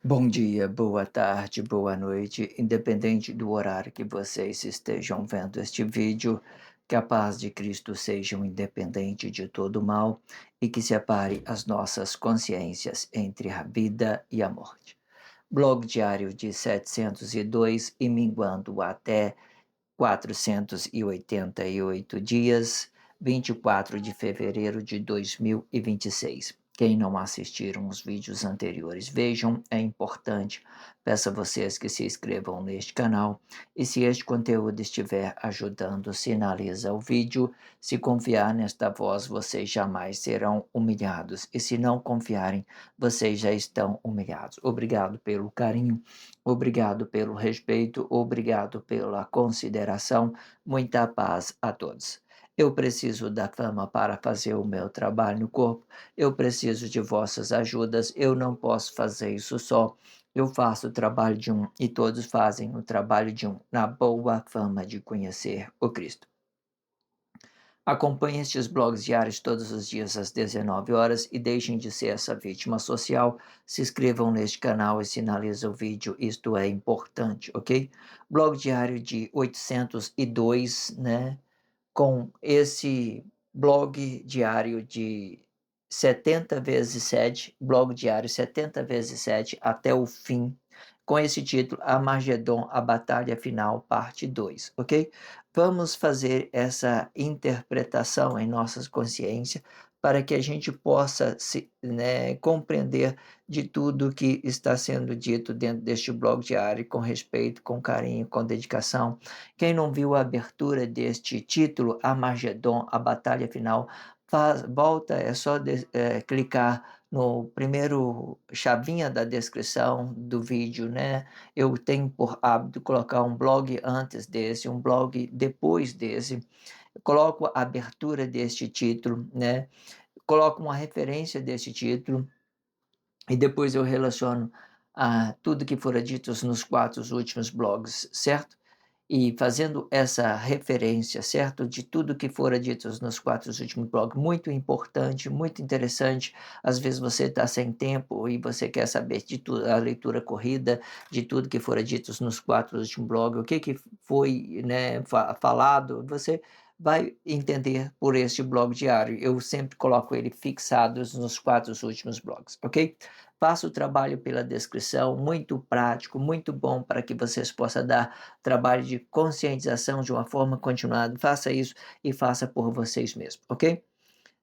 Bom dia, boa tarde, boa noite, independente do horário que vocês estejam vendo este vídeo, que a paz de Cristo seja independente de todo mal e que separe as nossas consciências entre a vida e a morte. Blog diário de 702 e minguando até 488 dias, 24 de fevereiro de 2026. Quem não assistiram os vídeos anteriores, vejam, é importante. Peço a vocês que se inscrevam neste canal e se este conteúdo estiver ajudando, sinaliza o vídeo. Se confiar nesta voz, vocês jamais serão humilhados e se não confiarem, vocês já estão humilhados. Obrigado pelo carinho. Obrigado pelo respeito, obrigado pela consideração, muita paz a todos. Eu preciso da fama para fazer o meu trabalho no corpo, eu preciso de vossas ajudas, eu não posso fazer isso só. Eu faço o trabalho de um e todos fazem o trabalho de um, na boa fama de conhecer o Cristo. Acompanhe estes blogs diários todos os dias às 19 horas e deixem de ser essa vítima social. Se inscrevam neste canal e sinalizem o vídeo, isto é importante, ok? Blog diário de 802, né? Com esse blog diário de 70 vezes 7, blog diário 70 vezes 7 até o fim, com esse título, Armagedon, a Batalha Final, parte 2, ok? Vamos fazer essa interpretação em nossas consciências para que a gente possa compreender de tudo que está sendo dito dentro deste blog diário, com respeito, com carinho, com dedicação. Quem não viu a abertura deste título, Armagedon, a Batalha Final, volta, é só clicar no primeiro chavinha da descrição do vídeo, né? Eu tenho por hábito colocar um blog antes desse, um blog depois desse. Eu coloco a abertura deste título, né? Coloco uma referência desse título e depois eu relaciono a tudo que fora dito nos 4 últimos blogs, certo? E fazendo essa referência, certo, de tudo que fora dito nos 4 últimos blogs, muito importante, muito interessante. Às vezes você está sem tempo e você quer saber de tudo, a leitura corrida, de tudo que fora dito nos 4 últimos blogs, o que foi, né, falado, você vai entender por este blog diário. Eu sempre coloco ele fixados nos 4 últimos blogs, ok? Faça o trabalho pela descrição, muito prático, muito bom para que vocês possam dar trabalho de conscientização de uma forma continuada. Faça isso e faça por vocês mesmos, ok?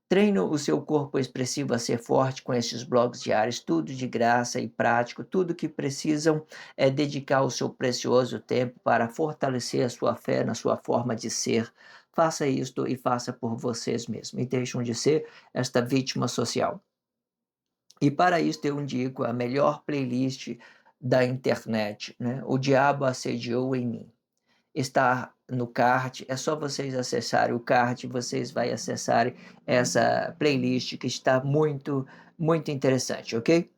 Treine o seu corpo expressivo a ser forte com estes blogs diários, tudo de graça e prático, tudo que precisam é dedicar o seu precioso tempo para fortalecer a sua fé na sua forma de ser. Faça isto e faça por vocês mesmos e deixem de ser esta vítima social. E para isso eu indico a melhor playlist da internet, né? O Diabo Assediou em Mim. Está no card, é só vocês acessarem o card, vocês vão acessar essa playlist que está muito, muito interessante, ok?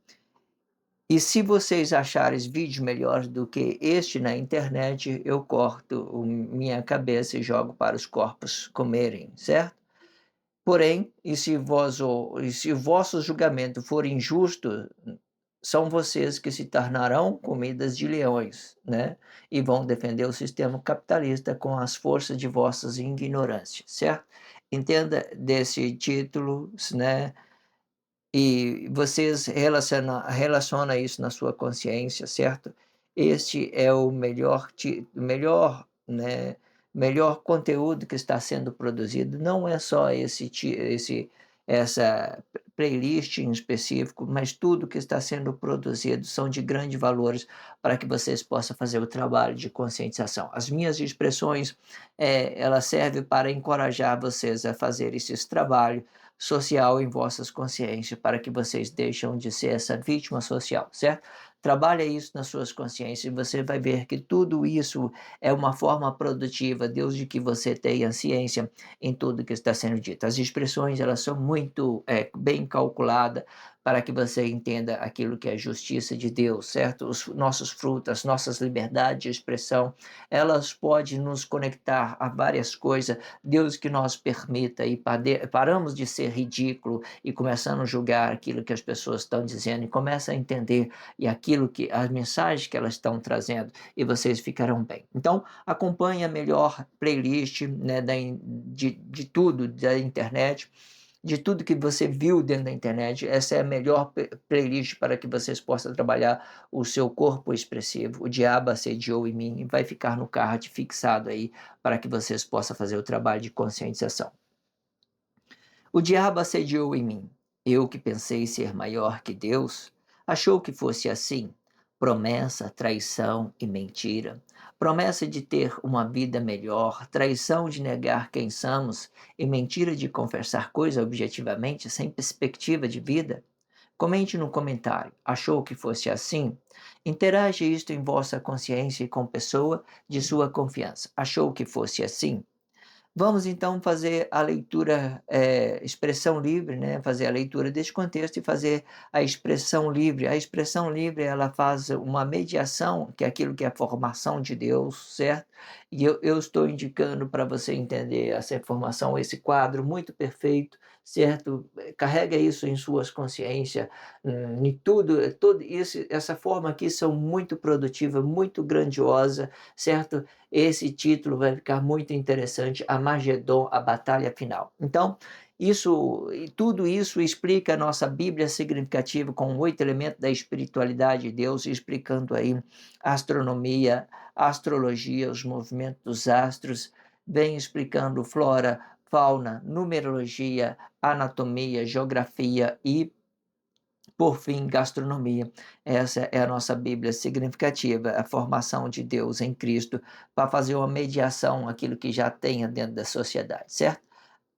E se vocês acharem vídeos melhores do que este na internet, eu corto minha cabeça e jogo para os corpos comerem, certo? Porém, e se o vosso julgamento for injusto, são vocês que se tornarão comidas de leões, né? E vão defender o sistema capitalista com as forças de vossas ignorâncias, certo? Entenda desse título, né? E vocês relaciona isso na sua consciência, certo? Este é o melhor conteúdo que está sendo produzido. Não é só essa playlist em específico, mas tudo que está sendo produzido são de grandes valores para que vocês possam fazer o trabalho de conscientização. As minhas expressões, elas servem para encorajar vocês a fazer esse trabalho social em vossas consciências, para que vocês deixem de ser essa vítima social, certo? Trabalha isso nas suas consciências e você vai ver que tudo isso é uma forma produtiva, desde que você tenha ciência em tudo que está sendo dito. As expressões, elas são muito bem calculadas, para que você entenda aquilo que é a justiça de Deus, certo? Os nossos frutos, as nossas liberdades de expressão, elas podem nos conectar a várias coisas. Deus que nós permita e paramos de ser ridículo e começando a julgar aquilo que as pessoas estão dizendo e começa a entender e aquilo que as mensagens que elas estão trazendo e vocês ficarão bem. Então, acompanhe a melhor playlist, né, de tudo da internet, de tudo que você viu dentro da internet. Essa é a melhor playlist para que vocês possam trabalhar o seu corpo expressivo. O diabo assediou em mim e vai ficar no card fixado aí para que vocês possam fazer o trabalho de conscientização. O diabo assediou em mim. Eu que pensei ser maior que Deus, achou que fosse assim. Promessa, traição e mentira. Promessa de ter uma vida melhor, traição de negar quem somos e mentira de confessar coisa objetivamente sem perspectiva de vida. Comente no comentário. Achou que fosse assim? Interage isto em vossa consciência e com pessoa de sua confiança. Achou que fosse assim? Vamos então fazer a leitura, expressão livre, né, fazer a leitura deste contexto e fazer a expressão livre. A expressão livre, ela faz uma mediação, que é aquilo que é a formação de Deus, certo? E eu estou indicando para você entender essa informação, esse quadro muito perfeito, certo? Carrega isso em suas consciências, em tudo isso, essa forma aqui são muito produtiva, muito grandiosa, certo? Esse título vai ficar muito interessante, Armagedon, a batalha final. Então, tudo isso explica a nossa Bíblia significativa com 8 elementos da espiritualidade de Deus, explicando aí a astronomia, a astrologia, os movimentos dos astros, vem explicando flora, fauna, numerologia, anatomia, geografia e por fim, gastronomia. Essa é a nossa Bíblia significativa, a formação de Deus em Cristo, para fazer uma mediação aquilo que já tenha dentro da sociedade, certo?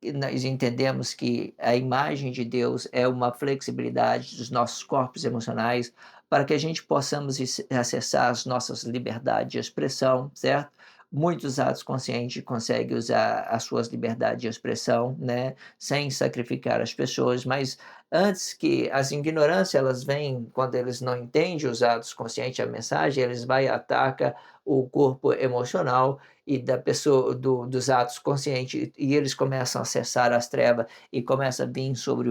E nós entendemos que a imagem de Deus é uma flexibilidade dos nossos corpos emocionais para que a gente possamos acessar as nossas liberdades de expressão, certo? Muitos atos conscientes conseguem usar as suas liberdades de expressão, né, sem sacrificar as pessoas, mas antes que as ignorâncias elas vêm quando eles não entendem os atos conscientes, a mensagem, eles vai e ataca o corpo emocional e da pessoa dos atos conscientes e eles começam a acessar as trevas e começa a vir sobre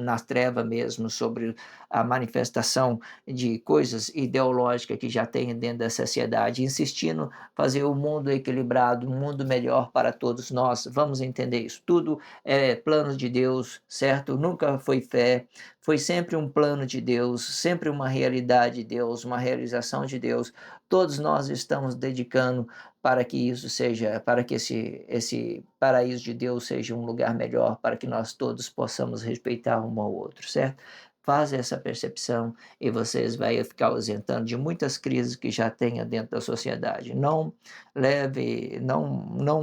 nas trevas mesmo sobre a manifestação de coisas ideológicas que já tem dentro da sociedade, insistindo fazer o mundo equilibrado, um mundo melhor para todos nós. Vamos entender isso. Tudo é plano de Deus, certo? Nunca foi fé, foi sempre um plano de Deus, sempre uma realidade de Deus, uma realização de Deus. Todos nós estamos dedicando para que isso seja, para que esse paraíso de Deus seja um lugar melhor, para que nós todos possamos respeitar um ao outro, certo? Faz essa percepção e vocês vão ficar ausentando de muitas crises que já tenha dentro da sociedade. Não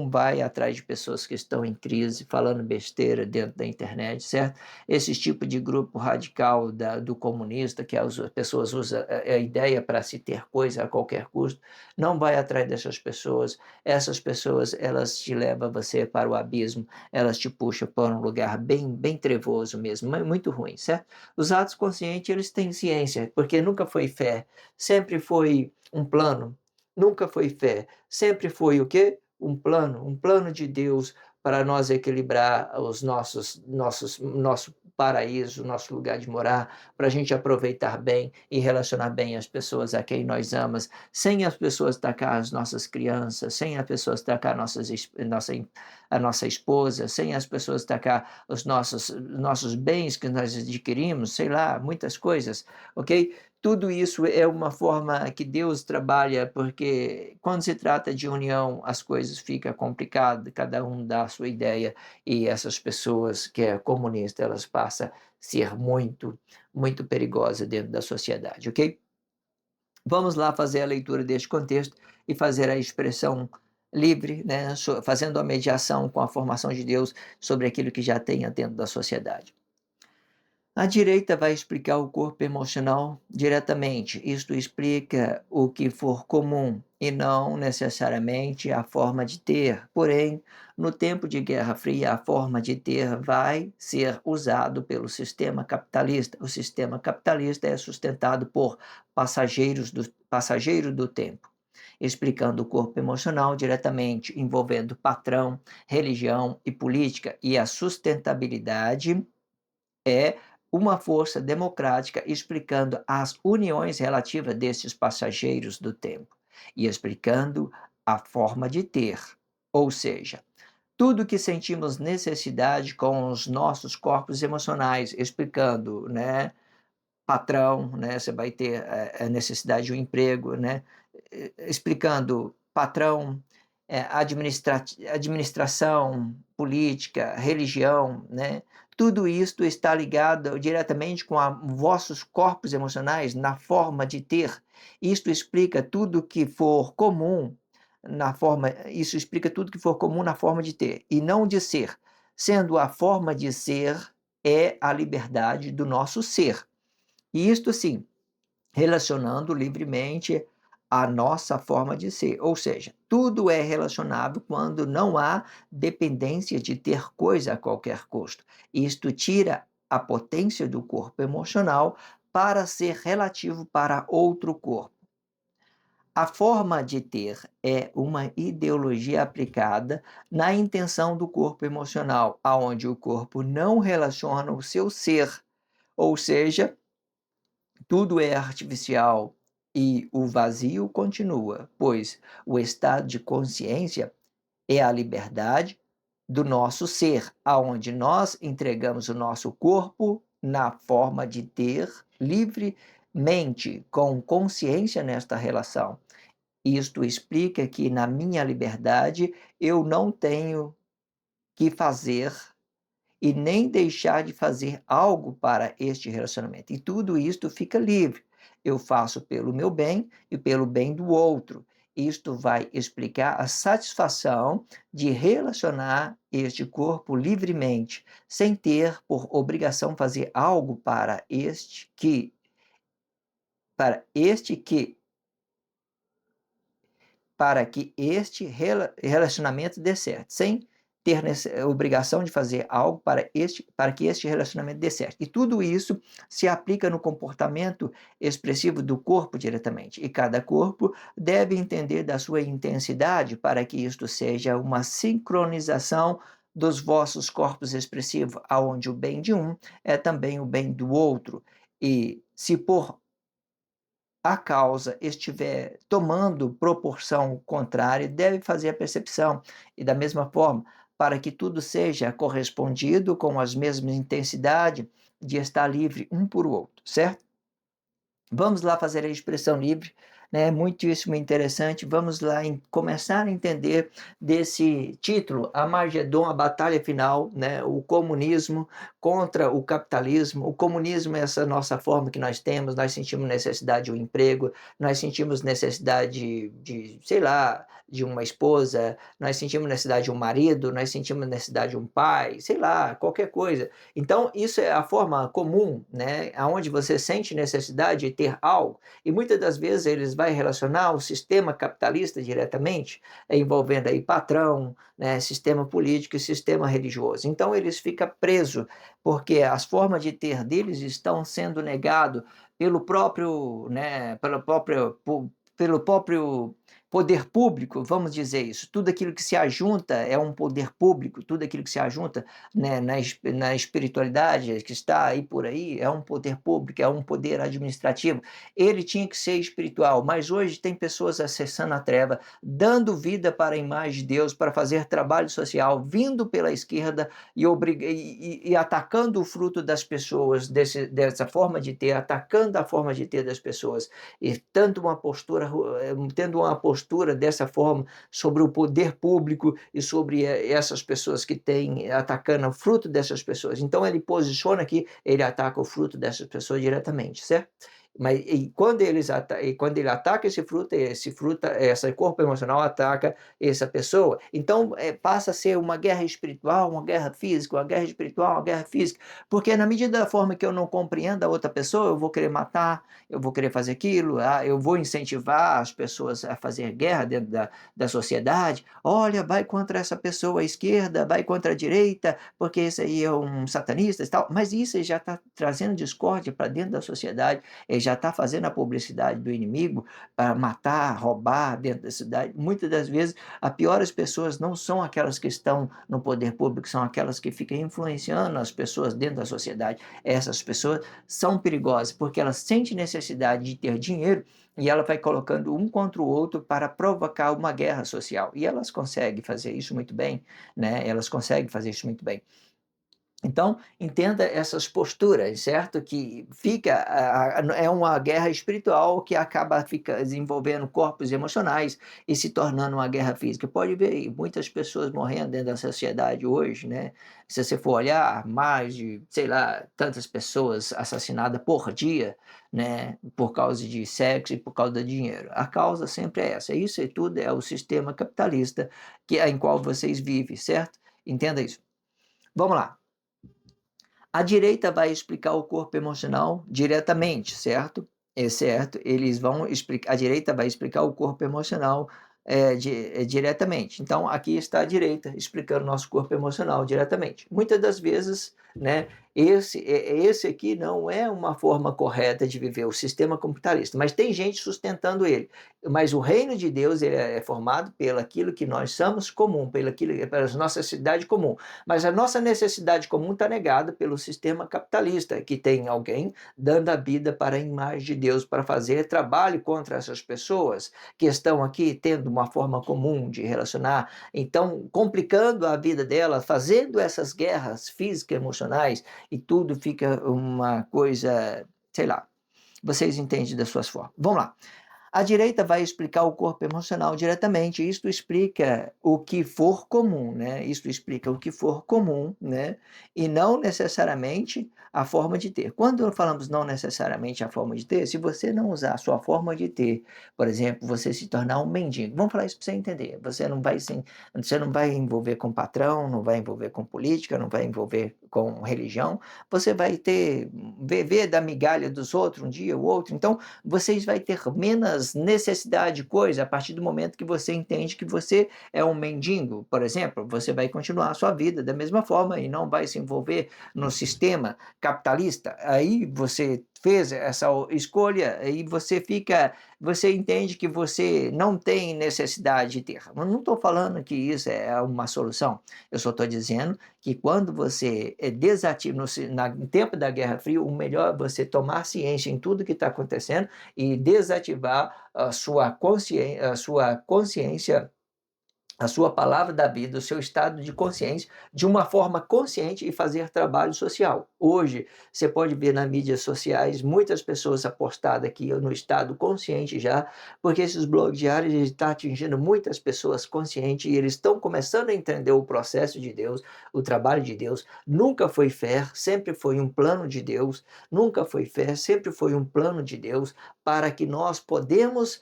vai atrás de pessoas que estão em crise, falando besteira dentro da internet, certo? Esse tipo de grupo radical do comunista, que as pessoas usam a ideia para se ter coisa a qualquer custo, não vai atrás dessas pessoas. Essas pessoas, elas te levam você para o abismo, elas te puxam para um lugar bem trevoso mesmo, muito ruim, certo? Os atos conscientes, eles têm ciência, porque nunca foi fé, sempre foi um plano, nunca foi fé, sempre foi o quê? Um plano de Deus para nós equilibrar nosso paraíso, nosso lugar de morar, para a gente aproveitar bem e relacionar bem as pessoas a quem nós amamos, sem as pessoas atacar as nossas crianças, sem as pessoas atacar a nossa esposa, sem as pessoas atacar os nossos bens que nós adquirimos, sei lá, muitas coisas, ok? Tudo isso é uma forma que Deus trabalha, porque quando se trata de união, as coisas ficam complicadas, cada um dá a sua ideia, e essas pessoas que é comunista, elas passam a ser muito perigosas dentro da sociedade, ok? Vamos lá fazer a leitura deste contexto e fazer a expressão livre, né, fazendo a mediação com a formação de Deus sobre aquilo que já tenha dentro da sociedade. A direita vai explicar o corpo emocional diretamente. Isto explica o que for comum e não necessariamente a forma de ter. Porém, no tempo de Guerra Fria, a forma de ter vai ser usado pelo sistema capitalista. O sistema capitalista é sustentado por passageiro do tempo, explicando o corpo emocional diretamente, envolvendo patrão, religião e política, e a sustentabilidade é uma força democrática explicando as uniões relativas desses passageiros do tempo e explicando a forma de ter, ou seja, tudo que sentimos necessidade com os nossos corpos emocionais, explicando, né, patrão, né, você vai ter a necessidade de um emprego, né, explicando patrão, administração, política, religião, né, tudo isto está ligado diretamente com vossos corpos emocionais na forma de ter. Isto explica tudo que for comum isso explica tudo que for comum na forma de ter e não de ser, sendo a forma de ser é a liberdade do nosso ser. E isto sim, relacionando livremente a nossa forma de ser, ou seja, tudo é relacionável quando não há dependência de ter coisa a qualquer custo. Isto tira a potência do corpo emocional para ser relativo para outro corpo. A forma de ter é uma ideologia aplicada na intenção do corpo emocional, aonde o corpo não relaciona o seu ser, ou seja, tudo é artificial e o vazio continua, pois o estado de consciência é a liberdade do nosso ser, aonde nós entregamos o nosso corpo na forma de ter livremente, com consciência nesta relação. Isto explica que na minha liberdade eu não tenho que fazer e nem deixar de fazer algo para este relacionamento. E tudo isto fica livre. Eu faço pelo meu bem e pelo bem do outro. Isto vai explicar a satisfação de relacionar este corpo livremente, sem ter por obrigação fazer algo para este que para que este relacionamento dê certo, sem ter obrigação de fazer algo para que este relacionamento dê certo. E tudo isso se aplica no comportamento expressivo do corpo diretamente. E cada corpo deve entender da sua intensidade para que isto seja uma sincronização dos vossos corpos expressivos, aonde o bem de um é também o bem do outro. E se por a causa estiver tomando proporção contrária, deve fazer a percepção, e da mesma forma, para que tudo seja correspondido com as mesmas intensidade de estar livre um por o outro, certo? Vamos lá fazer a expressão livre, né? Muitíssimo interessante. Vamos lá começar a entender desse título, Armagedon, a batalha final, né? O comunismo contra o capitalismo. O comunismo é essa nossa forma que nós sentimos necessidade de um emprego, nós sentimos necessidade sei lá, de uma esposa, nós sentimos necessidade de um marido, nós sentimos necessidade de um pai, sei lá, qualquer coisa. Então, isso é a forma comum, né? Onde você sente necessidade de ter algo, e muitas das vezes eles vai relacionar o sistema capitalista diretamente, envolvendo aí patrão, né, sistema político e sistema religioso. Então, eles ficam presos, porque as formas de ter deles estão sendo negadas pelo próprio, né, pelo próprio poder público, vamos dizer isso. Tudo aquilo que se ajunta é um poder público, tudo aquilo que se ajunta, né, na espiritualidade que está aí por aí, é um poder público, é um poder administrativo. Ele tinha que ser espiritual, mas hoje tem pessoas acessando a treva, dando vida para a imagem de Deus, para fazer trabalho social, vindo pela esquerda e atacando o fruto das pessoas, dessa forma de ter, atacando a forma de ter das pessoas, e tendo uma postura dessa forma sobre o poder público e sobre essas pessoas que têm, atacando o fruto dessas pessoas. Então ele posiciona aqui, ele ataca o fruto dessas pessoas diretamente, certo? Mas e quando ele ataca esse fruto, esse corpo emocional ataca essa pessoa. Então, passa a ser uma guerra espiritual, uma guerra física, uma guerra espiritual, uma guerra física, porque na medida da forma que eu não compreendo a outra pessoa, eu vou querer matar, eu vou querer fazer aquilo, eu vou incentivar as pessoas a fazer guerra dentro da sociedade. Olha, vai contra essa pessoa à esquerda, vai contra a direita, porque esse aí é um satanista e tal. Mas isso já está trazendo discórdia para dentro da sociedade, ele já está fazendo a publicidade do inimigo para matar, roubar dentro da cidade. Muitas das vezes, as piores pessoas não são aquelas que estão no poder público, são aquelas que ficam influenciando as pessoas dentro da sociedade. Essas pessoas são perigosas, porque elas sentem necessidade de ter dinheiro e ela vai colocando um contra o outro para provocar uma guerra social. E elas conseguem fazer isso muito bem, né? Elas conseguem fazer isso muito bem. Então, entenda essas posturas, certo? Que é uma guerra espiritual que acaba desenvolvendo corpos emocionais e se tornando uma guerra física. Pode ver aí, muitas pessoas morrendo dentro da sociedade hoje, né? Se você for olhar, mais de, sei lá, tantas pessoas assassinadas por dia, né? Por causa de sexo e por causa do dinheiro. A causa sempre é essa. Isso e tudo é o sistema capitalista em qual vocês vivem, certo? Entenda isso. Vamos lá. A direita vai explicar o corpo emocional diretamente, certo? É certo, eles vão explicar, a direita vai explicar o corpo emocional diretamente. Então, aqui está a direita explicando o nosso corpo emocional diretamente. Muitas das vezes, né, esse aqui não é uma forma correta de viver o sistema capitalista, mas tem gente sustentando ele. Mas o reino de Deus ele é formado pelo aquilo que nós somos comum, pela nossa necessidade comum. Mas a nossa necessidade comum está negada pelo sistema capitalista, que tem alguém dando a vida para a imagem de Deus, para fazer trabalho contra essas pessoas que estão aqui tendo uma forma comum de relacionar, então complicando a vida dela, fazendo essas guerras físicas, emocionais, e tudo fica uma coisa, sei lá, vocês entendem das suas formas. Vamos lá. A direita vai explicar o corpo emocional diretamente. Isto explica o que for comum, né? Isto explica o que for comum, né? E não necessariamente a forma de ter. Quando falamos não necessariamente a forma de ter, se você não usar a sua forma de ter, por exemplo, você se tornar um mendigo. Vamos falar isso para você entender. Você não vai envolver com patrão, não vai envolver com política, não vai envolver com religião. Você vai viver da migalha dos outros um dia ou outro. Então, vocês vai ter menos necessidade de coisa a partir do momento que você entende que você é um mendigo, por exemplo, você vai continuar a sua vida da mesma forma e não vai se envolver no sistema capitalista. Aí você fez essa escolha e você entende que você não tem necessidade de ter. Eu não estou falando que isso é uma solução. Eu só estou dizendo que quando você é desativo no tempo da Guerra Fria, o melhor é você tomar ciência em tudo que está acontecendo e desativar a sua palavra da vida, o seu estado de consciência, de uma forma consciente e fazer trabalho social. Hoje, você pode ver nas mídias sociais muitas pessoas apostadas aqui no estado consciente já, porque esses blogs diários estão atingindo muitas pessoas conscientes e eles estão começando a entender o processo de Deus, o trabalho de Deus. Nunca foi fé, sempre foi um plano de Deus, nunca foi fé, sempre foi um plano de Deus para que nós podemos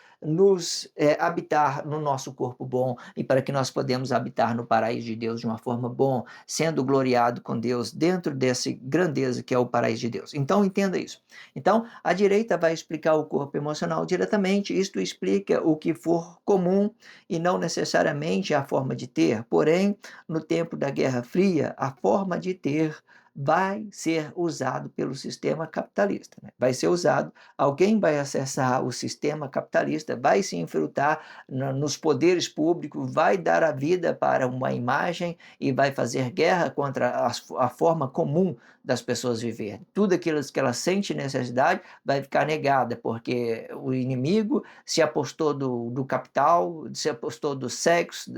habitar no nosso corpo bom e para que nós podemos habitar no paraíso de Deus de uma forma bom, sendo gloriado com Deus dentro dessa grandeza que é o paraíso de Deus. Então, entenda isso. Então, a direita vai explicar o corpo emocional diretamente, isto explica o que for comum e não necessariamente a forma de ter, porém, no tempo da Guerra Fria, a forma de ter vai ser usado pelo sistema capitalista. Né? Vai ser usado, alguém vai acessar o sistema capitalista, vai se infiltrar nos poderes públicos, vai dar a vida para uma imagem e vai fazer guerra contra a forma comum das pessoas viver. Tudo aquilo que ela sente necessidade vai ficar negada, porque o inimigo se apostou do capital, se apostou do sexo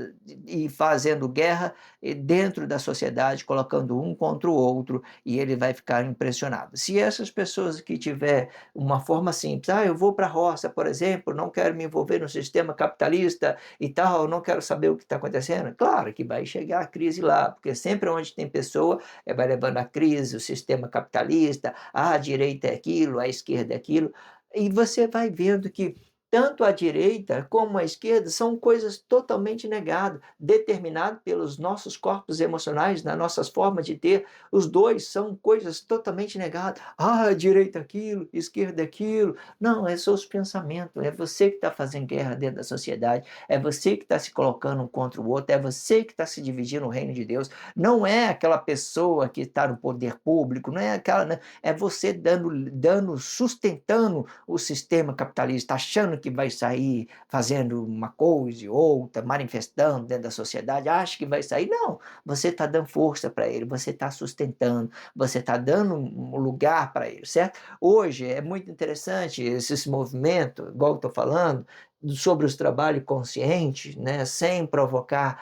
e fazendo guerra dentro da sociedade, colocando um contra o outro, e ele vai ficar impressionado. Se essas pessoas que tiver uma forma simples, eu vou para a roça, por exemplo, não quero me envolver no sistema capitalista e tal, não quero saber o que está acontecendo, claro que vai chegar a crise lá, porque sempre onde tem pessoa, vai levando a crise, o sistema capitalista, a direita é aquilo, a esquerda é aquilo, E você vai vendo que tanto a direita como a esquerda são coisas totalmente negadas, determinadas pelos nossos corpos emocionais, nas nossas formas de ter. Os dois são coisas totalmente negadas. Ah, a direita aquilo, esquerda aquilo. Não, é seus pensamentos. É você que está fazendo guerra dentro da sociedade. É você que está se colocando um contra o outro. É você que está se dividindo no reino de Deus. Não é aquela pessoa que está no poder público. Não é aquela. É você sustentando o sistema capitalista, achando que vai sair fazendo uma coisa e outra, manifestando dentro da sociedade, acha que vai sair. Não, você está dando força para ele, você está sustentando, você está dando um lugar para ele, certo? Hoje é muito interessante esse movimento, igual eu estou falando, sobre os trabalhos conscientes, né, sem provocar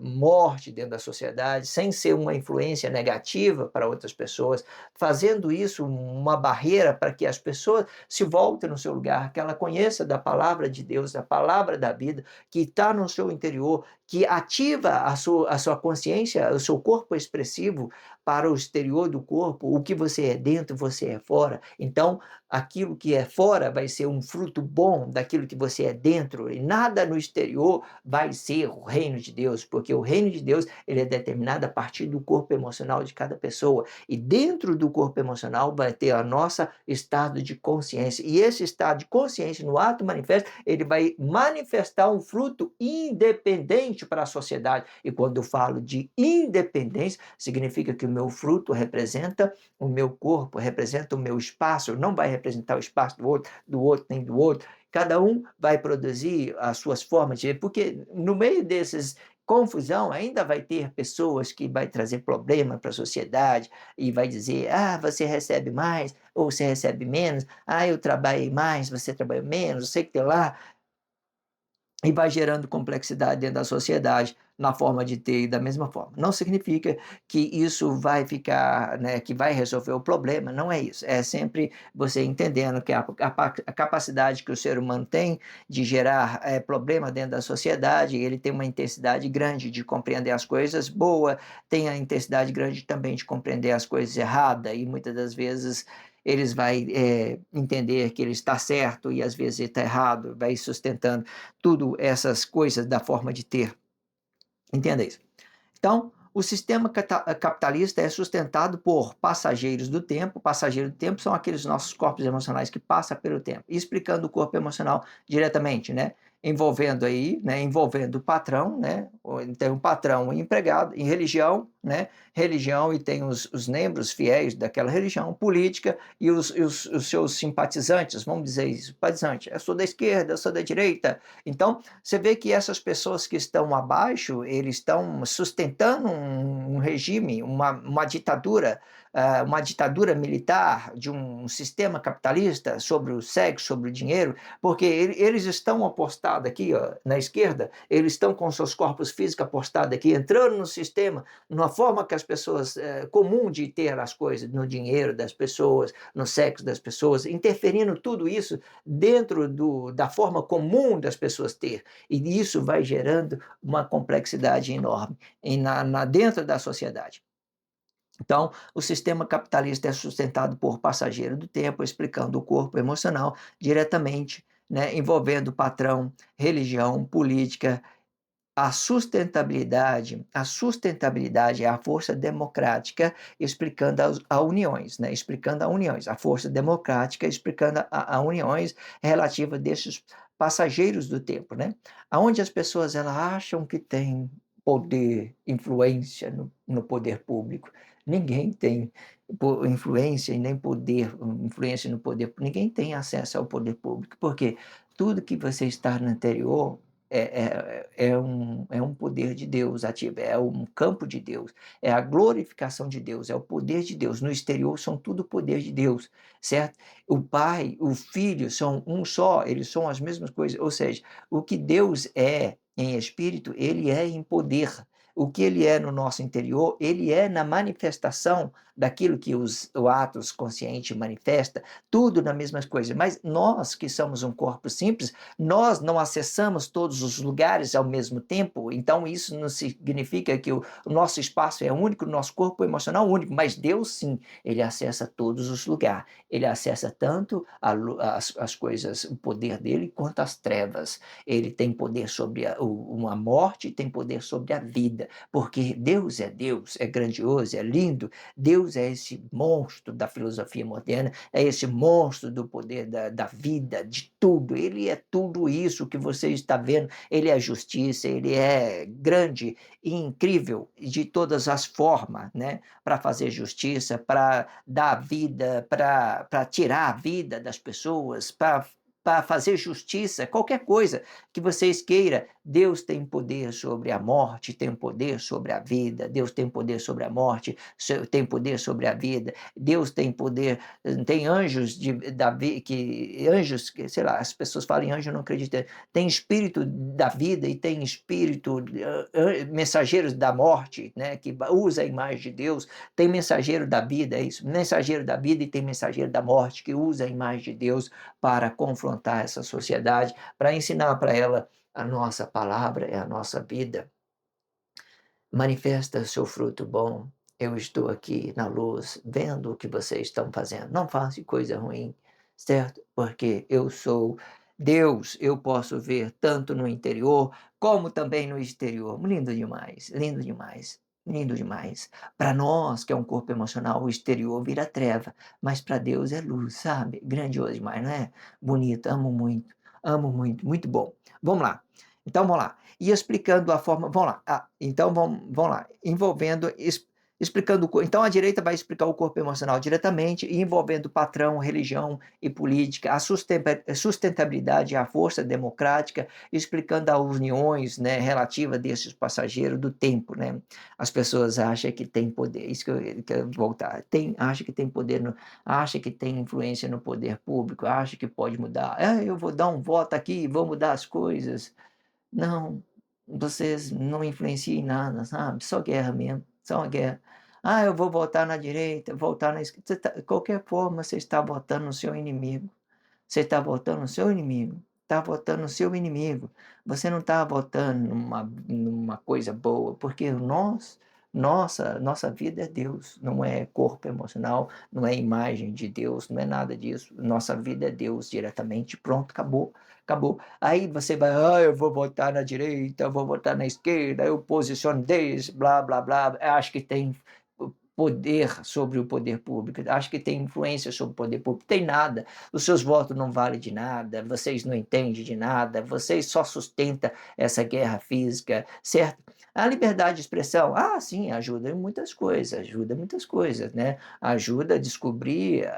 morte dentro da sociedade, sem ser uma influência negativa para outras pessoas, fazendo isso uma barreira para que as pessoas se voltem no seu lugar, que ela conheça da palavra de Deus, da palavra da vida, que está no seu interior, que ativa a sua consciência, o seu corpo expressivo para o exterior do corpo, o que você é dentro, você é fora. Então, aquilo que é fora vai ser um fruto bom daquilo que você é dentro, e nada no exterior vai ser o reino de Deus, porque o reino de Deus ele é determinado a partir do corpo emocional de cada pessoa. E dentro do corpo emocional vai ter a nossa estado de consciência. E esse estado de consciência, no ato manifesto, ele vai manifestar um fruto independente para a sociedade. E quando eu falo de independência, significa que o meu fruto representa o meu corpo, representa o meu espaço, não vai representar o espaço do outro nem do outro. Cada um vai produzir as suas formas de, porque no meio desses confusão, ainda vai ter pessoas que vai trazer problema para a sociedade e vai dizer, ah, você recebe mais ou você recebe menos, ah, eu trabalhei mais, você trabalha menos, sei que tem lá, e vai gerando complexidade dentro da sociedade na forma de ter da mesma forma. Não significa que isso vai ficar, né, que vai resolver o problema, não é isso. É sempre você entendendo que a capacidade que o ser humano tem de gerar problema dentro da sociedade, ele tem uma intensidade grande de compreender as coisas boas, tem a intensidade grande também de compreender as coisas erradas, e muitas das vezes eles vai entender que ele está certo e às vezes ele está errado, vai sustentando tudo essas coisas da forma de ter. Entenda isso. Então, o sistema capitalista é sustentado por passageiros do tempo. Passageiros do tempo são aqueles nossos corpos emocionais que passam pelo tempo. E explicando o corpo emocional diretamente, né? Envolvendo aí, né? Envolvendo o patrão, né? Tem um patrão e empregado, em religião, né? Religião e tem os membros fiéis daquela religião, política e os seus simpatizantes, vamos dizer isso, simpatizante. Eu sou da esquerda, eu sou da direita. Então, você vê que essas pessoas que estão abaixo, eles estão sustentando um regime, uma ditadura militar de um sistema capitalista sobre o sexo, sobre o dinheiro, porque eles estão apostados aqui, ó, na esquerda, eles estão com seus corpos físicos apostados aqui, entrando no sistema, numa forma que as pessoas, comum de ter as coisas, no dinheiro das pessoas, no sexo das pessoas, interferindo tudo isso dentro da forma comum das pessoas ter. E isso vai gerando uma complexidade enorme dentro da sociedade. Então, o sistema capitalista é sustentado por passageiro do tempo, explicando o corpo emocional diretamente, né, envolvendo o patrão, religião, política. A sustentabilidade é a força democrática explicando a uniões, né? Explicando a uniões, a força democrática explicando a uniões relativa desses passageiros do tempo, né? Aonde as pessoas elas acham que têm poder, influência no poder público. Ninguém tem influência e nem poder, influência no poder, ninguém tem acesso ao poder público, porque tudo que você está no anterior é um poder de Deus ativo, é um campo de Deus, é a glorificação de Deus, é o poder de Deus. No exterior são tudo poder de Deus, certo? O Pai, o Filho são um só, eles são as mesmas coisas, ou seja, o que Deus é em espírito, ele é em poder. O que ele é no nosso interior, ele é na manifestação daquilo que o atos consciente manifesta, tudo na mesma coisa. Mas nós que somos um corpo simples, nós não acessamos todos os lugares ao mesmo tempo, então isso não significa que o nosso espaço é único, o nosso corpo emocional é único, mas Deus sim, ele acessa todos os lugares. Ele acessa tanto as coisas, o poder dele, quanto as trevas. Ele tem poder sobre a morte, tem poder sobre a vida, porque Deus, é grandioso, é lindo. Deus é esse monstro da filosofia moderna, é esse monstro do poder da vida, de tudo. Ele é tudo isso que você está vendo. Ele é justiça, ele é grande e incrível de todas as formas, né? Para fazer justiça, para dar vida, para tirar a vida das pessoas, para fazer justiça, qualquer coisa que vocês queiram, Deus tem poder sobre a morte, tem poder sobre a vida, Deus tem poder sobre a morte, tem poder sobre a vida, Deus tem poder, tem anjos anjos, sei lá, as pessoas falam em anjo, eu não acredito, tem espírito da vida e tem espírito, mensageiros da morte, né, que usa a imagem de Deus, tem mensageiro da vida, é isso, mensageiro da vida e tem mensageiro da morte, que usa a imagem de Deus para confrontar essa sociedade, para ensinar para ela a nossa palavra é a nossa vida. Manifesta seu fruto bom. Eu estou aqui na luz, vendo o que vocês estão fazendo. Não faça coisa ruim, certo? Porque eu sou Deus, eu posso ver tanto no interior como também no exterior. Lindo demais, lindo demais. Lindo demais. Para nós, que é um corpo emocional, o exterior vira treva, mas para Deus é luz, sabe? Grandioso demais, não é? Bonito, amo muito, muito bom. Vamos lá. Então vamos lá. E explicando a forma. Vamos lá. Então vamos lá. Explicando. Então a direita vai explicar o corpo emocional diretamente, envolvendo patrão, religião e política, a sustentabilidade e a força democrática, explicando as uniões, né, relativa desses passageiros do tempo. Né? As pessoas acham que tem poder. Isso que eu quero voltar. Acha que tem poder, acha que tem influência no poder público, acha que pode mudar. Eu vou dar um voto aqui e vou mudar as coisas. Não, vocês não influenciam em nada, sabe? Só guerra mesmo, só uma guerra. Eu vou votar na direita, votar na esquerda. Qualquer forma, você está votando no seu inimigo. Você está votando no seu inimigo. Está votando no seu inimigo. Você não está votando numa coisa boa, porque nossa vida é Deus, não é corpo emocional, não é imagem de Deus, não é nada disso. Nossa vida é Deus diretamente. Pronto, acabou. Acabou. Aí você vai, eu vou votar na direita, eu vou votar na esquerda, eu posiciono desse, blá, blá, blá. Acho que tem poder sobre o poder público, acho que tem influência sobre o poder público. Tem nada. Os seus votos não valem de nada, vocês não entendem de nada, vocês só sustentam essa guerra física, certo? A liberdade de expressão, sim, ajuda em muitas coisas, né? Ajuda a descobrir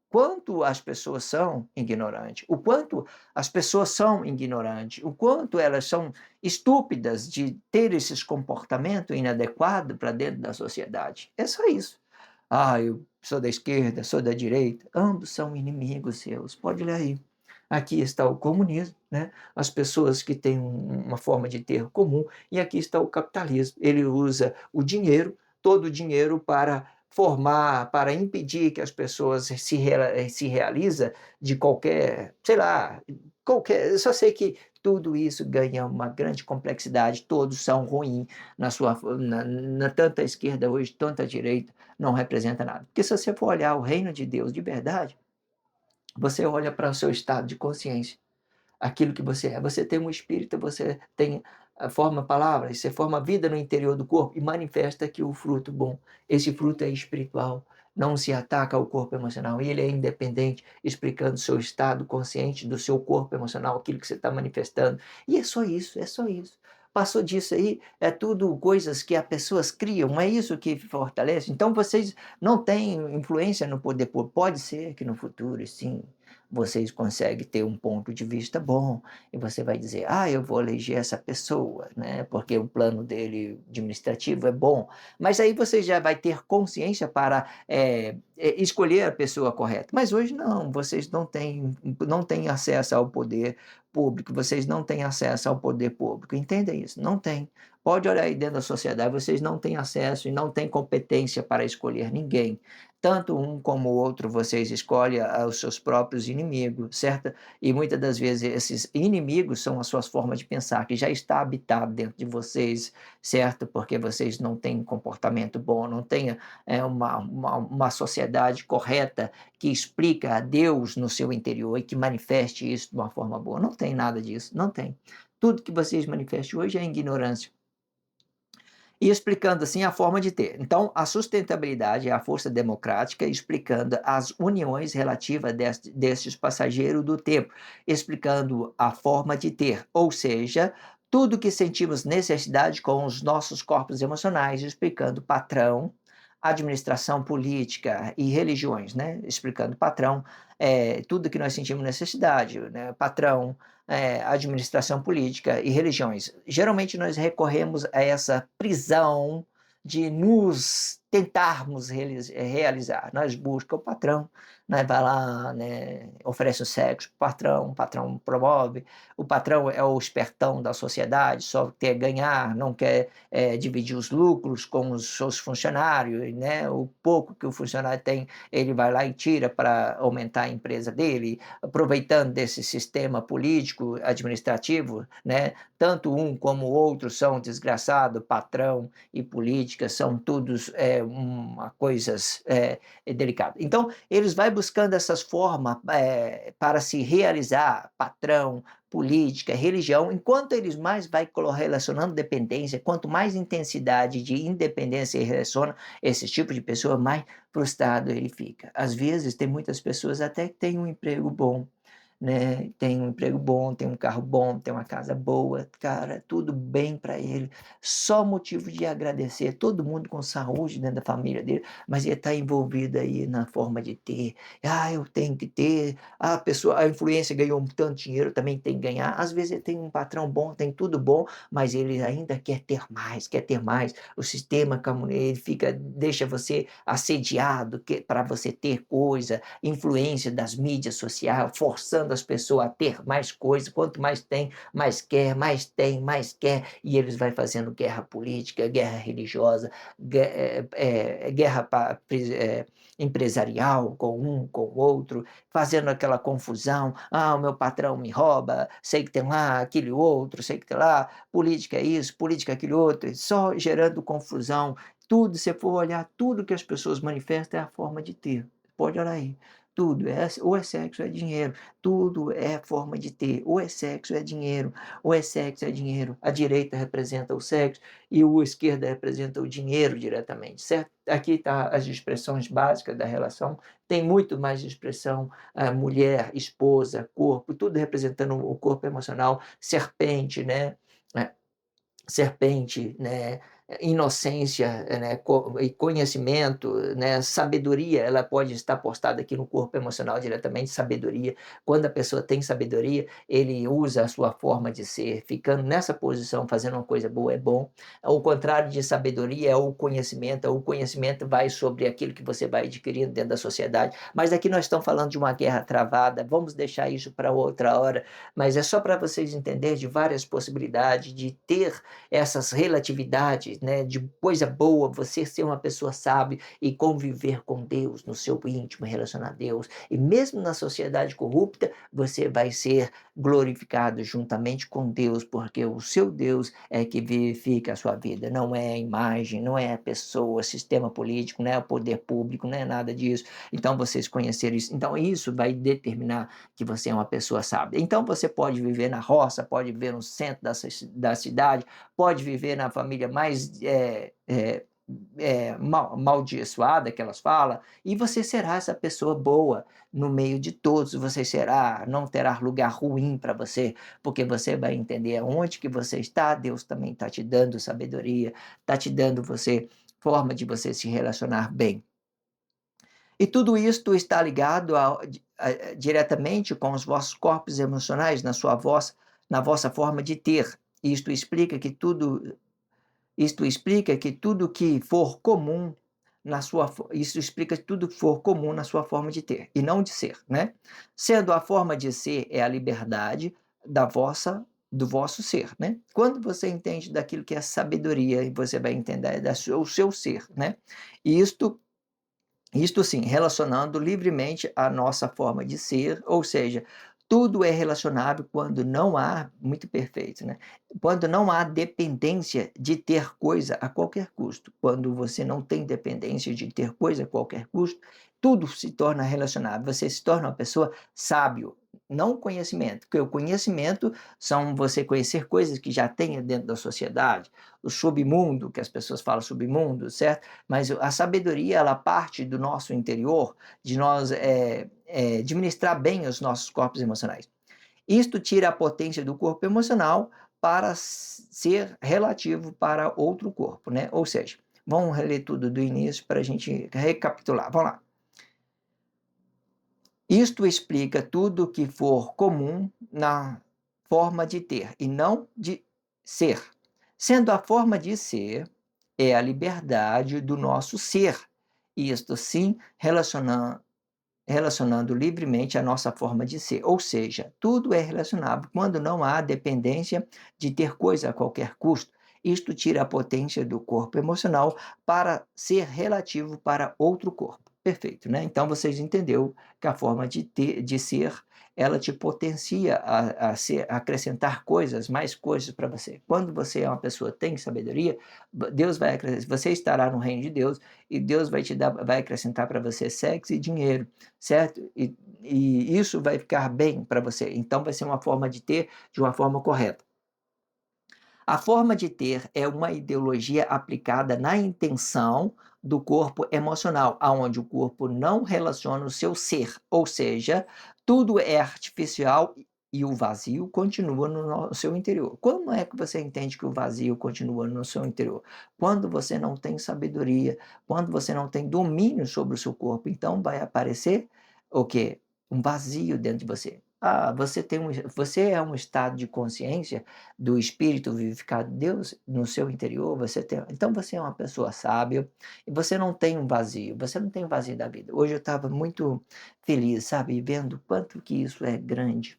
quanto as pessoas são ignorantes, o quanto as pessoas são ignorantes, o quanto elas são estúpidas de ter esses comportamentos inadequados para dentro da sociedade. É só isso. Eu sou da esquerda, sou da direita, ambos são inimigos seus. Pode ler aí. Aqui está o comunismo, né? As pessoas que têm uma forma de ter comum, e aqui está o capitalismo. Ele usa o dinheiro, todo o dinheiro para formar, para impedir que as pessoas se realizem de qualquer, sei lá, eu só sei que tudo isso ganha uma grande complexidade, todos são ruins tanto a esquerda hoje, tanto a direita, não representa nada. Porque se você for olhar o reino de Deus de verdade, você olha para o seu estado de consciência, aquilo que você é. Você tem um espírito, você tem forma palavras, você forma vida no interior do corpo e manifesta aqui o fruto bom. Esse fruto é espiritual, não se ataca ao corpo emocional, ele é independente, explicando o seu estado consciente do seu corpo emocional, aquilo que você está manifestando. E é só isso, é só isso. Passou disso aí, é tudo coisas que as pessoas criam, é isso que fortalece. Então vocês não têm influência no poder público. Pode ser que no futuro, sim, vocês conseguem ter um ponto de vista bom, e você vai dizer, eu vou eleger essa pessoa, né? Porque o plano dele administrativo é bom. Mas aí você já vai ter consciência para escolher a pessoa correta. Mas hoje não, vocês não têm acesso ao poder público, vocês não têm acesso ao poder público. Entenda isso, não tem. Pode olhar aí dentro da sociedade, vocês não têm acesso e não têm competência para escolher ninguém. Tanto um como o outro, vocês escolhem os seus próprios inimigos, certo? E muitas das vezes esses inimigos são as suas formas de pensar, que já está habitado dentro de vocês, certo? Porque vocês não têm comportamento bom, não têm uma sociedade correta que explica a Deus no seu interior e que manifeste isso de uma forma boa. Não tem nada disso, não tem. Tudo que vocês manifestam hoje é ignorância. E explicando assim a forma de ter. Então, a sustentabilidade é a força democrática, explicando as uniões relativas destes passageiros do tempo, explicando a forma de ter, ou seja, tudo que sentimos necessidade com os nossos corpos emocionais, explicando patrão, administração política e religiões, né? Explicando patrão, tudo que nós sentimos necessidade, né? Patrão, administração política e religiões. Geralmente nós recorremos a essa prisão de nos tentarmos realizar. Nós buscamos o patrão, nós vai lá, né, oferece o sexo para o patrão promove, o patrão é o espertão da sociedade, só quer ganhar, não quer dividir os lucros com os seus funcionários, né? O pouco que o funcionário tem, ele vai lá e tira para aumentar a empresa dele, aproveitando desse sistema político, administrativo, né? Tanto um como o outro são desgraçados, patrão e política, são todos coisas delicadas. Então, eles vão buscando essas formas para se realizar, patrão, política, religião, enquanto eles mais vai relacionando dependência, quanto mais intensidade de independência ele relaciona esse tipo de pessoa, mais frustrado ele fica. Às vezes, tem muitas pessoas até que têm um emprego bom, né? Tem um emprego bom, tem um carro bom, tem uma casa boa, cara, tudo bem para ele. Só motivo de agradecer, todo mundo com saúde dentro da família dele, mas ele está envolvido aí na forma de ter. Ah, eu tenho que ter. A pessoa, a influência ganhou tanto dinheiro, também tem que ganhar. Às vezes ele tem um patrão bom, tem tudo bom, mas ele ainda quer ter mais, quer ter mais. O sistema ele fica, deixa você assediado para você ter coisa, influência das mídias sociais, forçando as pessoas a ter mais coisas. Quanto mais tem, mais quer, mais tem, mais quer. E eles vão fazendo guerra política, guerra religiosa, guerra empresarial com um, com o outro, fazendo aquela confusão. Ah, o meu patrão me rouba, sei que tem lá aquele outro, sei que tem lá, política é isso, política é aquele outro, só gerando confusão. Tudo, se for olhar, tudo que as pessoas manifestam é a forma de ter. Pode olhar aí. Tudo, ou é sexo, ou é dinheiro. Tudo é forma de ter. Ou é sexo, ou é dinheiro. Ou é sexo, ou é dinheiro. A direita representa o sexo e a esquerda representa o dinheiro diretamente, certo? Aqui está as expressões básicas da relação. Tem muito mais expressão, mulher, esposa, corpo, tudo representando o corpo emocional, serpente, né? Serpente, né, inocência, né, e conhecimento, né, sabedoria, ela pode estar postada aqui no corpo emocional diretamente, sabedoria. Quando a pessoa tem sabedoria, ele usa a sua forma de ser, ficando nessa posição, fazendo uma coisa boa é bom. O contrário de sabedoria é o conhecimento vai sobre aquilo que você vai adquirindo dentro da sociedade. Mas aqui nós estamos falando de uma guerra travada, vamos deixar isso para outra hora, mas é só para vocês entenderem de várias possibilidades de ter essas relatividades, né, de coisa boa, você ser uma pessoa sábia e conviver com Deus no seu íntimo, relacionar a Deus. E mesmo na sociedade corrupta, você vai ser glorificado juntamente com Deus, porque o seu Deus é que vivifica a sua vida, não é a imagem, não é a pessoa, sistema político, não é o poder público, não é nada disso. Então, vocês conheceram isso. Então, isso vai determinar que você é uma pessoa sábia. Então, você pode viver na roça, pode viver no centro da cidade, pode viver na família mais maldiçoada que elas falam, e você será essa pessoa boa no meio de todos, você será, não terá lugar ruim para você, porque você vai entender aonde que você está, Deus também está te dando sabedoria, está te dando você forma de você se relacionar bem. E tudo isto está ligado diretamente com os vossos corpos emocionais, na vossa forma de ter. Isto explica que tudo que for comum isso explica tudo que for comum na sua forma de ter e não de ser, né? Sendo a forma de ser é a liberdade da vossa do vosso ser, né? Quando você entende daquilo que é sabedoria, você vai entender o seu ser, né? E isto sim, relacionando livremente a nossa forma de ser, ou seja, tudo é relacionável quando não há muito perfeito, né? Quando não há dependência de ter coisa a qualquer custo. Quando você não tem dependência de ter coisa a qualquer custo, tudo se torna relacionável. Você se torna uma pessoa sábio, não conhecimento, porque o conhecimento são você conhecer coisas que já tem dentro da sociedade, o submundo, que as pessoas falam submundo, certo? Mas a sabedoria, ela parte do nosso interior, de nós administrar bem os nossos corpos emocionais. Isto tira a potência do corpo emocional para ser relativo para outro corpo, né? Ou seja, vamos reler tudo do início para a gente recapitular. Vamos lá. Isto explica tudo que for comum na forma de ter e não de ser. Sendo a forma de ser é a liberdade do nosso ser, isto sim relacionando livremente a nossa forma de ser. Ou seja, tudo é relacionável quando não há dependência de ter coisa a qualquer custo. Isto tira a potência do corpo emocional para ser relativo para outro corpo. Perfeito, né? Então vocês entenderam que a forma de ser, ela te potencia a acrescentar coisas, mais coisas para você. Quando você é uma pessoa que tem sabedoria, Deus vai você estará no reino de Deus e Deus vai acrescentar para você sexo e dinheiro, certo? E isso vai ficar bem para você. Então vai ser uma forma de ter de uma forma correta. A forma de ter é uma ideologia aplicada na intenção do corpo emocional, aonde o corpo não relaciona o seu ser, ou seja, tudo é artificial e o vazio continua no seu interior. Como é que você entende que o vazio continua no seu interior? Quando você não tem sabedoria, quando você não tem domínio sobre o seu corpo, então vai aparecer o quê? Um vazio dentro de você. Você é um estado de consciência do Espírito vivificado de Deus no seu interior, então você é uma pessoa sábia e você não tem um vazio, você não tem um vazio da vida. Hoje eu estava muito feliz, sabe, vendo quanto que isso é grande.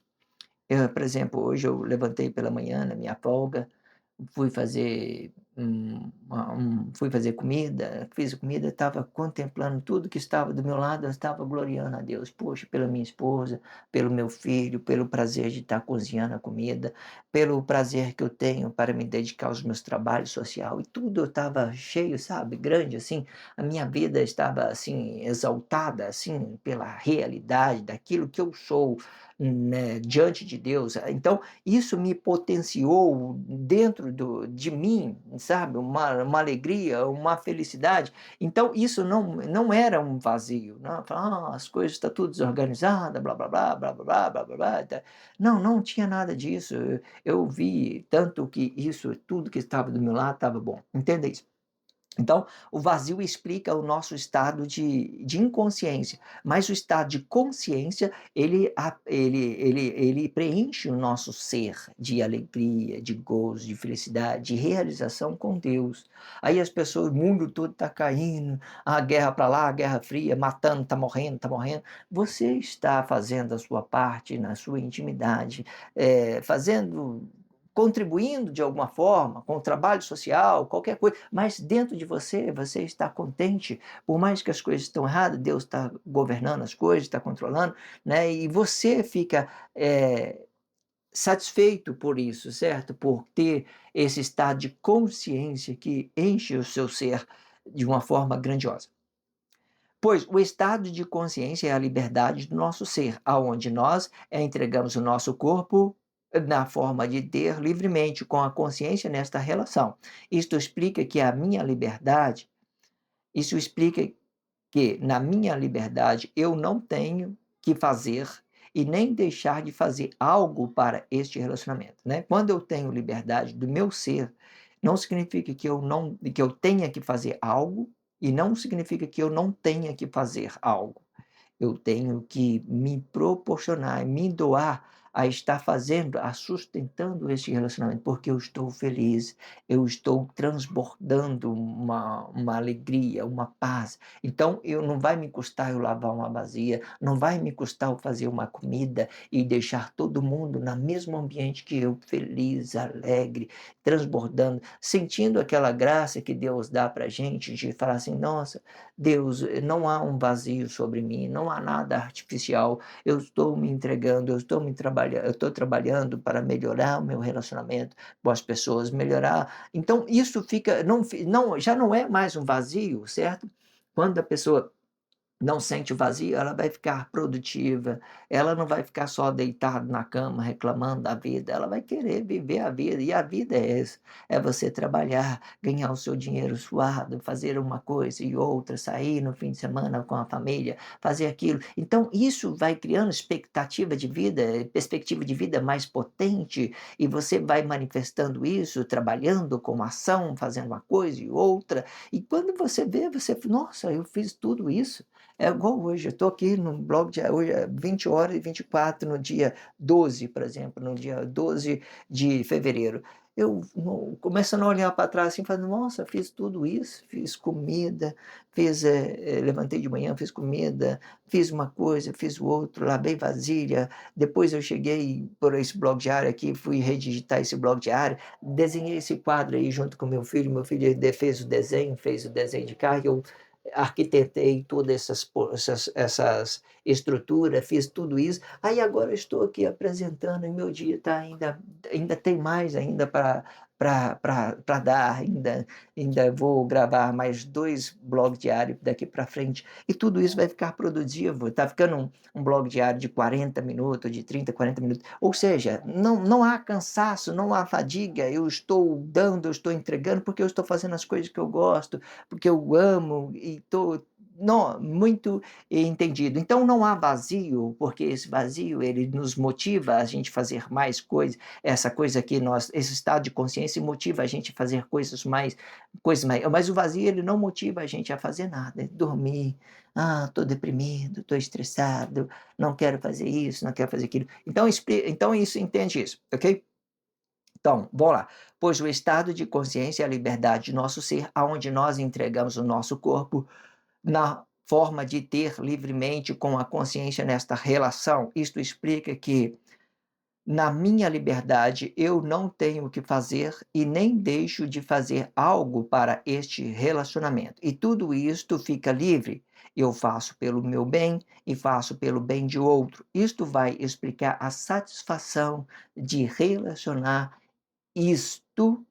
Por exemplo, hoje eu levantei pela manhã na minha folga, fui fazer fui fazer comida, fiz comida, estava contemplando tudo que estava do meu lado, eu estava gloriando a Deus. Poxa, pela minha esposa, pelo meu filho, pelo prazer de estar cozinhando a comida, pelo prazer que eu tenho para me dedicar aos meus trabalhos social e tudo eu estava cheio, sabe, grande assim. A minha vida estava assim exaltada assim pela realidade daquilo que eu sou, né, diante de Deus. Então isso me potenciou dentro de mim, sabe, uma alegria, uma felicidade. Então isso não era um vazio, não, as coisas estão tudo desorganizada, blá blá blá blá blá blá blá blá blá. Não tinha nada disso. Eu vi tanto que isso, tudo que estava do meu lado estava bom. Entenda isso. Então, o vazio explica o nosso estado de inconsciência, mas o estado de consciência, ele preenche o nosso ser de alegria, de gozo, de felicidade, de realização com Deus. Aí as pessoas, o mundo todo está caindo, a guerra para lá, a guerra fria, matando, está morrendo, está morrendo. Você está fazendo a sua parte na sua intimidade, fazendo contribuindo de alguma forma, com o trabalho social, qualquer coisa, mas dentro de você, você está contente, por mais que as coisas estão erradas, Deus está governando as coisas, está controlando, né? E você fica satisfeito por isso, certo? Por ter esse estado de consciência que enche o seu ser de uma forma grandiosa. Pois o estado de consciência é a liberdade do nosso ser, aonde nós entregamos o nosso corpo na forma de ter livremente com a consciência nesta relação. Isto explica que a minha liberdade, isso explica que na minha liberdade eu não tenho que fazer e nem deixar de fazer algo para este relacionamento, né? Quando eu tenho liberdade do meu ser, não significa que eu tenha que fazer algo e não significa que eu não tenha que fazer algo. Eu tenho que me proporcionar, me doar a estar fazendo, a sustentando este relacionamento, porque eu estou feliz, eu estou transbordando uma alegria, uma paz. Então, eu não vai me custar eu lavar uma vasilha, não vai me custar eu fazer uma comida e deixar todo mundo no mesmo ambiente que eu, feliz, alegre, transbordando, sentindo aquela graça que Deus dá para gente de falar assim: nossa, Deus, não há um vazio sobre mim, não há nada artificial, eu estou me entregando, eu estou trabalhando para melhorar o meu relacionamento com as pessoas, melhorar. Então isso fica, não, já não é mais um vazio, certo? Quando a pessoa não sente o vazio, ela vai ficar produtiva, ela não vai ficar só deitada na cama reclamando da vida, ela vai querer viver a vida, e a vida é essa, é você trabalhar, ganhar o seu dinheiro suado, fazer uma coisa e outra, sair no fim de semana com a família, fazer aquilo. Então isso vai criando expectativa de vida, perspectiva de vida mais potente, e você vai manifestando isso, trabalhando com ação, fazendo uma coisa e outra, e quando você vê, você, nossa, eu fiz tudo isso. É igual hoje, eu estou aqui no blog de hoje é 20h24 no dia 12, por exemplo, no dia 12 de fevereiro. Eu começando a olhar para trás assim, falando: "Nossa, fiz tudo isso, fiz comida, levantei de manhã, fiz comida, fiz uma coisa, fiz o outro, lavei vasilha, depois eu cheguei por esse blog diário aqui, fui redigitar esse blog diário, desenhei esse quadro aí junto com meu filho fez o desenho de carro, eu arquitetei todas essas estruturas, fiz tudo isso, aí agora eu estou aqui apresentando e meu dia está ainda tem mais ainda para dar, ainda vou gravar mais 2 blogs diários daqui para frente, e tudo isso vai ficar produtivo, está ficando um blog diário de 40 minutos, de 30, 40 minutos, ou seja, não há cansaço, não há fadiga, eu estou dando, eu estou entregando, porque eu estou fazendo as coisas que eu gosto, porque eu amo e estou muito entendido. Então não há vazio, porque esse vazio ele nos motiva a gente fazer mais coisas, essa coisa que esse estado de consciência motiva a gente a fazer coisas mais, mas o vazio ele não motiva a gente a fazer nada, dormir, estou deprimido, estou estressado, não quero fazer isso, não quero fazer aquilo. Então isso entende isso, ok? Então, vamos lá. Pois o estado de consciência é a liberdade de nosso ser, aonde nós entregamos o nosso corpo na forma de ter livremente com a consciência nesta relação. Isto explica que, na minha liberdade, eu não tenho que fazer e nem deixo de fazer algo para este relacionamento. E tudo isto fica livre. Eu faço pelo meu bem e faço pelo bem de outro. Isto vai explicar a satisfação de relacionar isto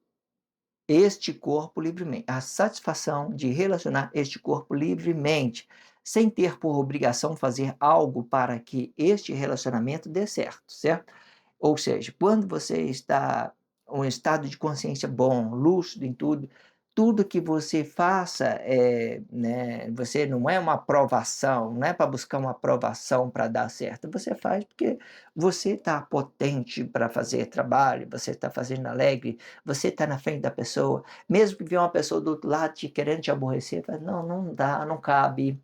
este corpo livremente, a satisfação de relacionar este corpo livremente, sem ter por obrigação fazer algo para que este relacionamento dê certo, certo? Ou seja, quando você está em um estado de consciência bom, lúcido em tudo, tudo que você faça, né, você não é uma aprovação, não é para buscar uma aprovação para dar certo, você faz porque você está potente para fazer trabalho, você está fazendo alegre, você está na frente da pessoa, mesmo que vier uma pessoa do outro lado querendo te aborrecer, fala: "Não, não dá, não cabe,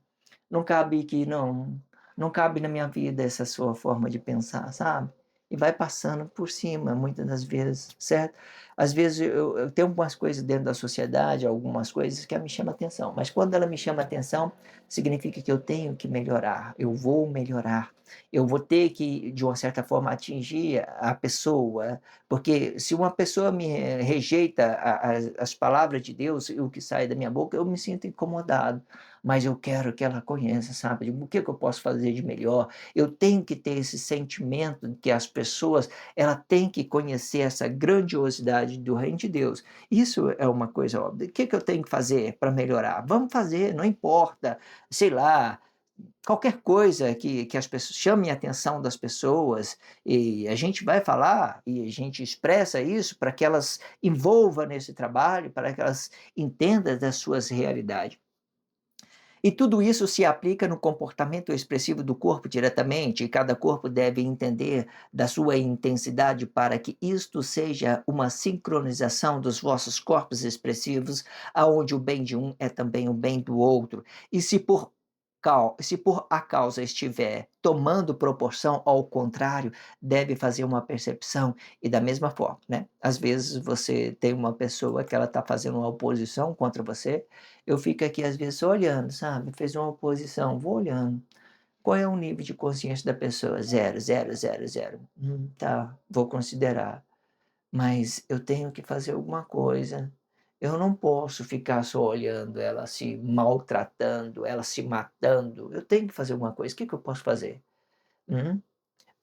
não cabe aqui não, não cabe na minha vida essa sua forma de pensar", sabe. E vai passando por cima muitas das vezes, certo. Às vezes eu tenho algumas coisas dentro da sociedade, algumas coisas que me chama atenção, mas quando ela me chama atenção, significa que eu tenho que melhorar, eu vou melhorar, eu vou ter que, de uma certa forma, atingir a pessoa, porque se uma pessoa me rejeita as palavras de Deus e o que sai da minha boca, eu me sinto incomodado, mas eu quero que ela conheça, sabe, o que eu posso fazer de melhor. Eu tenho que ter esse sentimento de que as pessoas, ela tem que conhecer essa grandiosidade do reino de Deus. Isso é uma coisa óbvia. O que eu tenho que fazer para melhorar? Vamos fazer, não importa, sei lá, qualquer coisa que as pessoas chame a atenção das pessoas, e a gente vai falar e a gente expressa isso para que elas envolvam nesse trabalho, para que elas entendam das suas realidades. E tudo isso se aplica no comportamento expressivo do corpo diretamente, e cada corpo deve entender da sua intensidade para que isto seja uma sincronização dos vossos corpos expressivos, aonde o bem de um é também o bem do outro. E se por Se por a causa estiver tomando proporção ao contrário, deve fazer uma percepção e da mesma forma, né, às vezes você tem uma pessoa que ela está fazendo uma oposição contra você, eu fico aqui às vezes só olhando, sabe, fez uma oposição, vou olhando. Qual é o nível de consciência da pessoa? Zero, zero, zero, zero. Tá, vou considerar. Mas eu tenho que fazer alguma coisa. Eu não posso ficar só olhando ela se maltratando, ela se matando. Eu tenho que fazer alguma coisa. O que que eu posso fazer? Hum?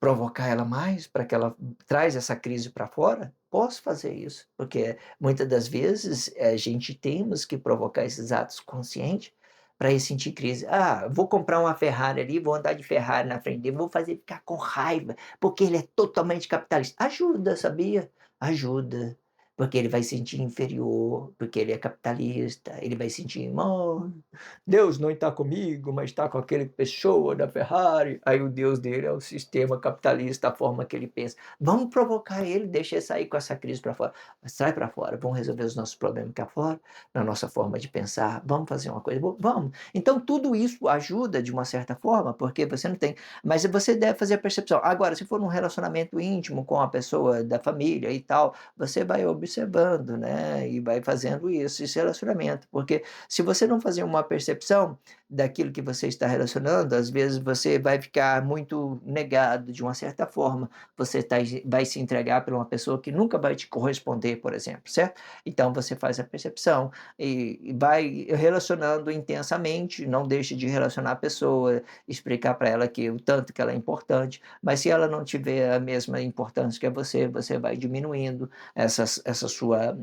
Provocar ela mais para que ela traz essa crise para fora? Posso fazer isso, porque muitas das vezes a gente temos que provocar esses atos conscientes para ele sentir crise. Ah, vou comprar uma Ferrari ali, vou andar de Ferrari na frente dele, vou fazer ele ficar com raiva, porque ele é totalmente capitalista. Ajuda, sabia? Ajuda. Porque ele vai sentir inferior, porque ele é capitalista, ele vai sentir, "Oh, Deus não está comigo, mas está com aquele pessoa da Ferrari." Aí o Deus dele é o sistema capitalista, a forma que ele pensa. Vamos provocar ele, deixa ele sair com essa crise para fora. Sai para fora, vamos resolver os nossos problemas cá fora, na nossa forma de pensar, vamos fazer uma coisa boa? Vamos. Então tudo isso ajuda de uma certa forma, porque você não tem, mas você deve fazer a percepção. Agora, se for um relacionamento íntimo com a pessoa da família e tal, você vai observando, né, e vai fazendo isso, esse relacionamento, porque se você não fazer uma percepção daquilo que você está relacionando, às vezes você vai ficar muito negado de uma certa forma, você vai se entregar para uma pessoa que nunca vai te corresponder, por exemplo, certo? Então você faz a percepção e vai relacionando intensamente, não deixe de relacionar a pessoa, explicar para ela que o tanto que ela é importante, mas se ela não tiver a mesma importância que você, você vai diminuindo essa sua,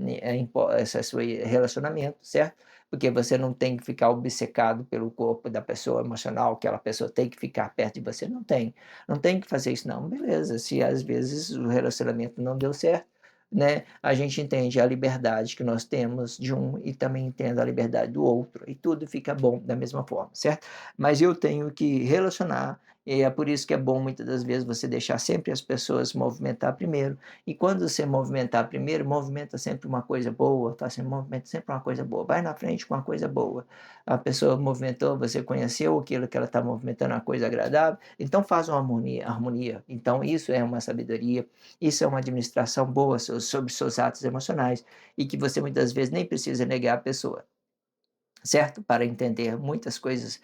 esse seu relacionamento, certo? Porque você não tem que ficar obcecado pelo corpo da pessoa emocional, aquela pessoa tem que ficar perto de você, não tem. Não tem que fazer isso não, beleza, se às vezes o relacionamento não deu certo, né, a gente entende a liberdade que nós temos de um e também entende a liberdade do outro, e tudo fica bom da mesma forma, certo? Mas eu tenho que relacionar, e é por isso que é bom muitas das vezes você deixar sempre as pessoas movimentar primeiro, e quando você movimentar primeiro, movimenta sempre uma coisa boa, faça movimenta sempre uma coisa boa, vai na frente com uma coisa boa. A pessoa movimentou, você conheceu aquilo que ela está movimentando, uma coisa agradável, então faz uma harmonia. Então isso é uma sabedoria, isso é uma administração boa sobre seus atos emocionais, e que você muitas vezes nem precisa negar a pessoa, certo? Para entender muitas coisas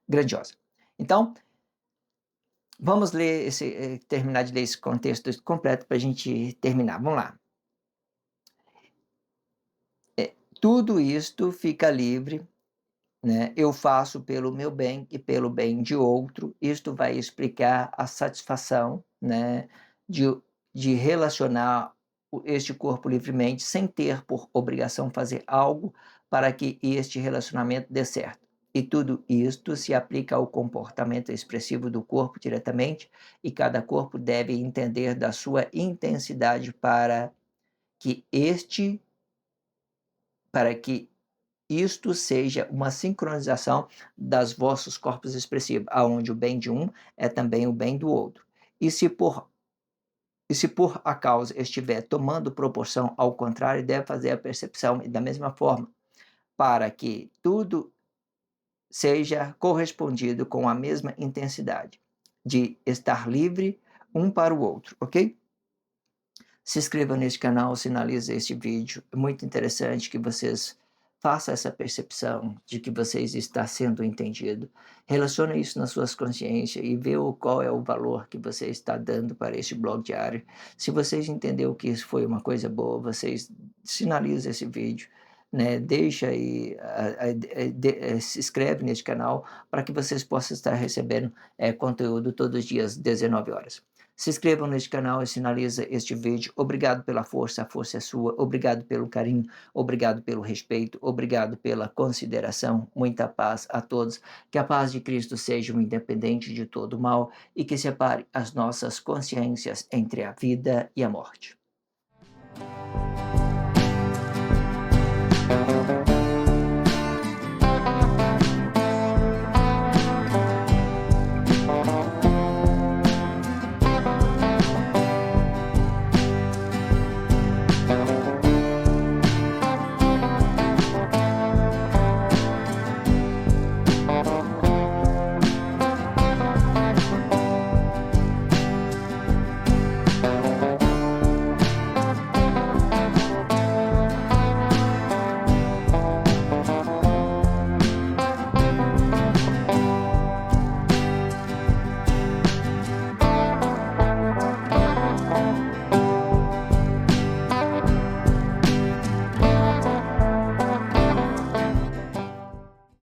grandiosas. Então, vamos ler terminar de ler esse contexto completo para a gente terminar. Vamos lá. Tudo isto fica livre, né? Eu faço pelo meu bem e pelo bem de outro. Isto vai explicar a satisfação, né, de, de relacionar este corpo livremente, sem ter por obrigação fazer algo para que este relacionamento dê certo. E tudo isto se aplica ao comportamento expressivo do corpo diretamente, e cada corpo deve entender da sua intensidade que este, para que isto seja uma sincronização das vossos corpos expressivos, aonde o bem de um é também o bem do outro. E se por, e se por a causa estiver tomando proporção ao contrário, deve fazer a percepção e da mesma forma, para que tudo seja correspondido com a mesma intensidade, de estar livre um para o outro, ok? Se inscreva neste canal, sinalize este vídeo. É muito interessante que vocês façam essa percepção de que vocês está sendo entendido. Relacione isso nas suas consciências e vê qual é o valor que você está dando para este blog diário. Se vocês entenderam que isso foi uma coisa boa, vocês sinalizem esse vídeo, né? Deixa aí, se inscreve neste canal para que vocês possam estar recebendo conteúdo todos os dias, 19 horas. Se inscrevam neste canal e sinaliza este vídeo. Obrigado pela força, a força é sua. Obrigado pelo carinho, obrigado pelo respeito, obrigado pela consideração. Muita paz a todos. Que a paz de Cristo seja um independente de todo mal e que separe as nossas consciências entre a vida e a morte.